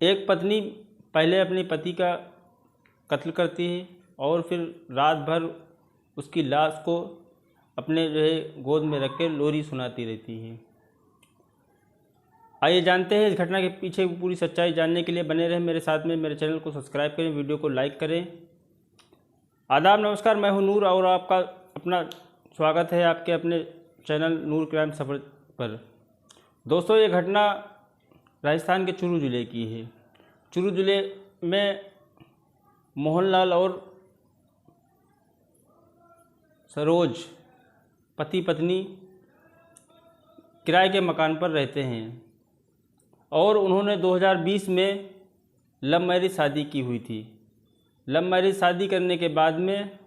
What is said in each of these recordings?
एक पत्नी पहले अपने पति का कत्ल करती है और फिर रात भर उसकी लाश को अपने जो है गोद में रख के लोरी सुनाती रहती है। आइए जानते हैं इस घटना के पीछे पूरी सच्चाई। जानने के लिए बने रहें मेरे साथ में। मेरे चैनल को सब्सक्राइब करें, वीडियो को लाइक करें। आदाब, नमस्कार, मैं हूं नूर और आपका अपना स्वागत है आपके अपने चैनल नूर क्राइम सफ़र पर। दोस्तों, ये घटना राजस्थान के चुरू ज़िले की है। चुरू ज़िले में मोहनलाल और सरोज पति पत्नी किराए के मकान पर रहते हैं और उन्होंने 2020 में लव मैरिज शादी की हुई थी। लव मैरिज शादी करने के बाद में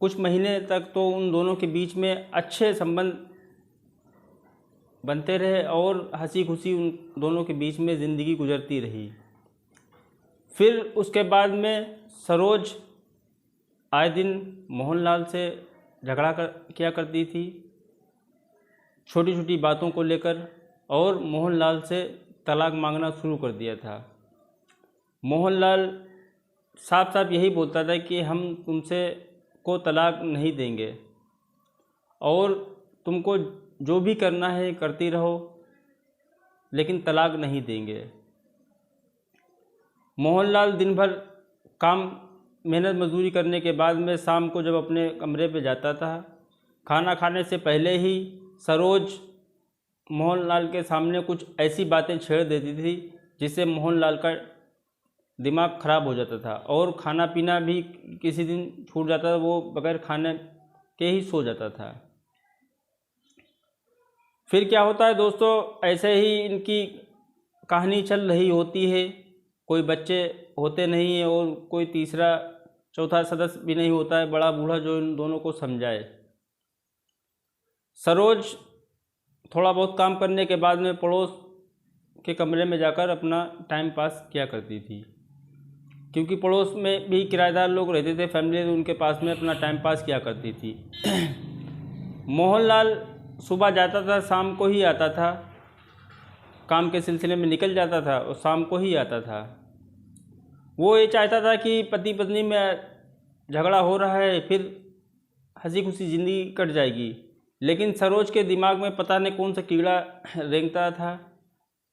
कुछ महीने तक तो उन दोनों के बीच में अच्छे संबंध बनते रहे और हंसी खुशी उन दोनों के बीच में ज़िंदगी गुजरती रही। फिर उसके बाद में सरोज आए दिन मोहनलाल से झगड़ा किया करती थी छोटी छोटी बातों को लेकर और मोहनलाल से तलाक मांगना शुरू कर दिया था। मोहनलाल साफ साफ यही बोलता था कि हम तुमसे को तलाक नहीं देंगे और तुमको जो भी करना है करती रहो, लेकिन तलाक नहीं देंगे। मोहनलाल दिन भर काम मेहनत मजदूरी करने के बाद में शाम को जब अपने कमरे पे जाता था, खाना खाने से पहले ही सरोज मोहनलाल के सामने कुछ ऐसी बातें छेड़ देती थी जिससे मोहनलाल का दिमाग ख़राब हो जाता था और खाना पीना भी किसी दिन छूट जाता था, वो बगैर खाने के ही सो जाता था। फिर क्या होता है दोस्तों, ऐसे ही इनकी कहानी चल रही होती है। कोई बच्चे होते नहीं हैं और कोई तीसरा चौथा सदस्य भी नहीं होता है, बड़ा बूढ़ा, जो इन दोनों को समझाए। सरोज थोड़ा बहुत काम करने के बाद में पड़ोस के कमरे में जाकर अपना टाइम पास किया करती थी, क्योंकि पड़ोस में भी किराएदार लोग रहते थे, फैमिली, तो उनके पास में अपना टाइम पास किया करती थी। मोहनलाल सुबह जाता था, शाम को ही आता था, काम के सिलसिले में निकल जाता था और शाम को ही आता था। वो ये चाहता था कि पति पत्नी में झगड़ा हो रहा है, फिर हंसी खुशी ज़िंदगी कट जाएगी, लेकिन सरोज के दिमाग में पता नहीं कौन सा कीड़ा रेंगता था।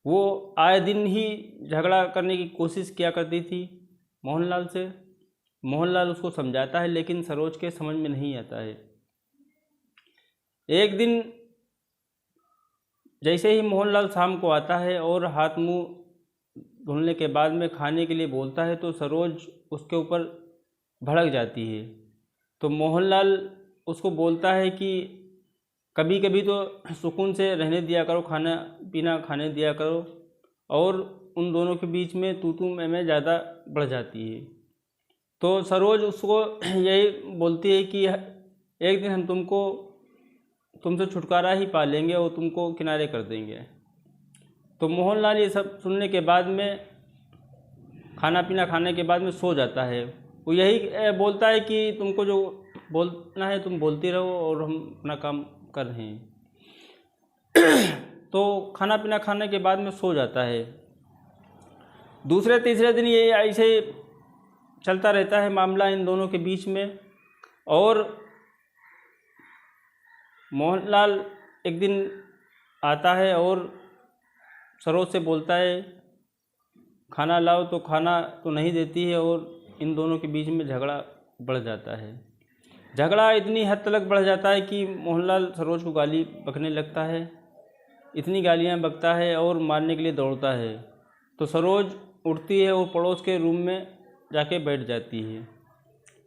वो आए दिन ही झगड़ा करने की कोशिश किया करती थी मोहनलाल से। मोहनलाल उसको समझाता है, लेकिन सरोज के समझ में नहीं आता है। एक दिन जैसे ही मोहनलाल शाम को आता है और हाथ मुंह धुलने के बाद में खाने के लिए बोलता है, तो सरोज उसके ऊपर भड़क जाती है। तो मोहनलाल उसको बोलता है कि कभी कभी तो सुकून से रहने दिया करो, खाना पीना खाने दिया करो, और उन दोनों के बीच में तू मैं ज़्यादा बढ़ जाती है। तो सरोज उसको यही बोलती है कि एक दिन हम तुमसे छुटकारा ही पा लेंगे और तुमको किनारे कर देंगे। तो मोहनलाल ये सब सुनने के बाद में खाना पीना खाने के बाद में सो जाता है। वो यही बोलता है कि तुमको जो बोलना है तुम बोलती रहो और हम अपना काम कर रहे हैं। तो खाना पीना खाने के बाद में सो जाता है। दूसरे तीसरे दिन ये ऐसे चलता रहता है मामला इन दोनों के बीच में, और मोहनलाल एक दिन आता है और सरोज से बोलता है खाना लाओ, तो खाना तो नहीं देती है और इन दोनों के बीच में झगड़ा बढ़ जाता है। झगड़ा इतनी हद तक बढ़ जाता है कि मोहनलाल सरोज को गाली बकने लगता है। इतनी गालियां बकता है और मारने के लिए दौड़ता है। तो सरोज उठती है और पड़ोस के रूम में जाके बैठ जाती है।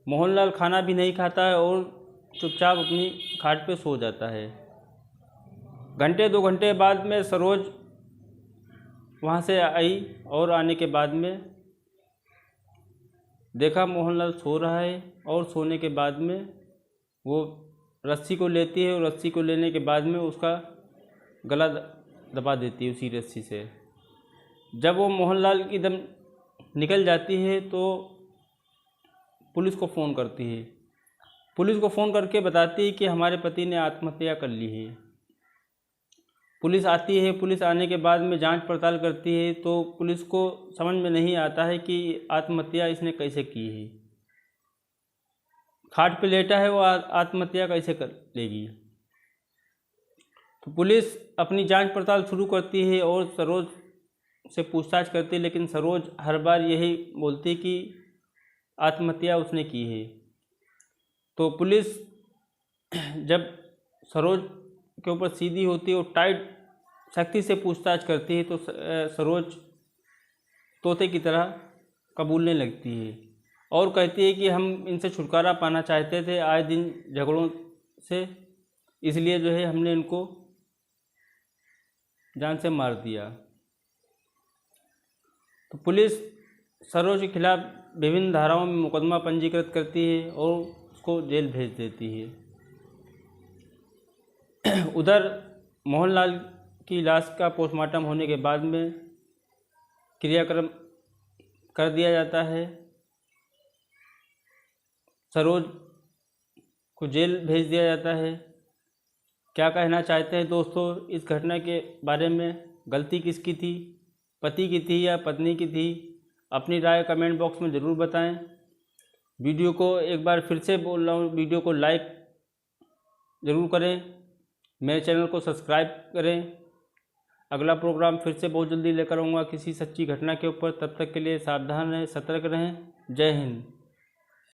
मोहनलाल खाना भी नहीं खाता है और चुपचाप अपनी खाट पे सो जाता है। घंटे 2 घंटे बाद में सरोज वहाँ से आई और आने के बाद में देखा मोहनलाल सो रहा है, और सोने के बाद में वो रस्सी को लेती है और रस्सी को लेने के बाद में उसका गला दबा देती है उसी रस्सी से। जब वो मोहनलाल की दम निकल जाती है तो पुलिस को फ़ोन करती है। पुलिस को फ़ोन करके बताती है कि हमारे पति ने आत्महत्या कर ली है। पुलिस आती है, पुलिस आने के बाद में जांच पड़ताल करती है तो पुलिस को समझ में नहीं आता है कि आत्महत्या इसने कैसे की है। खाट पे लेटा है, वो आत्महत्या कैसे कर लेगी। तो पुलिस अपनी जांच पड़ताल शुरू करती है और सरोज से पूछताछ करती है, लेकिन सरोज हर बार यही बोलती कि आत्महत्या उसने की है। तो पुलिस जब सरोज के ऊपर सीधी होती है और टाइट सख्ती से पूछताछ करती है तो सरोज तोते की तरह कबूलने लगती है और कहती है कि हम इनसे छुटकारा पाना चाहते थे आए दिन झगड़ों से, इसलिए जो है हमने इनको जान से मार दिया। तो पुलिस सरोज के खिलाफ विभिन्न धाराओं में मुकदमा पंजीकृत करती है और उसको जेल भेज देती है। उधर मोहनलाल की लाश का पोस्टमार्टम होने के बाद में क्रियाक्रम कर दिया जाता है, सरोज को जेल भेज दिया जाता है। क्या कहना चाहते हैं दोस्तों इस घटना के बारे में? गलती किसकी थी, पति की थी या पत्नी की थी? अपनी राय कमेंट बॉक्स में ज़रूर बताएं। वीडियो को एक बार फिर से बोल रहा हूँ, वीडियो को लाइक ज़रूर करें, मेरे चैनल को सब्सक्राइब करें। अगला प्रोग्राम फिर से बहुत जल्दी लेकर आऊँगा किसी सच्ची घटना के ऊपर। तब तक के लिए सावधान रहें, सतर्क रहें। जय हिंद।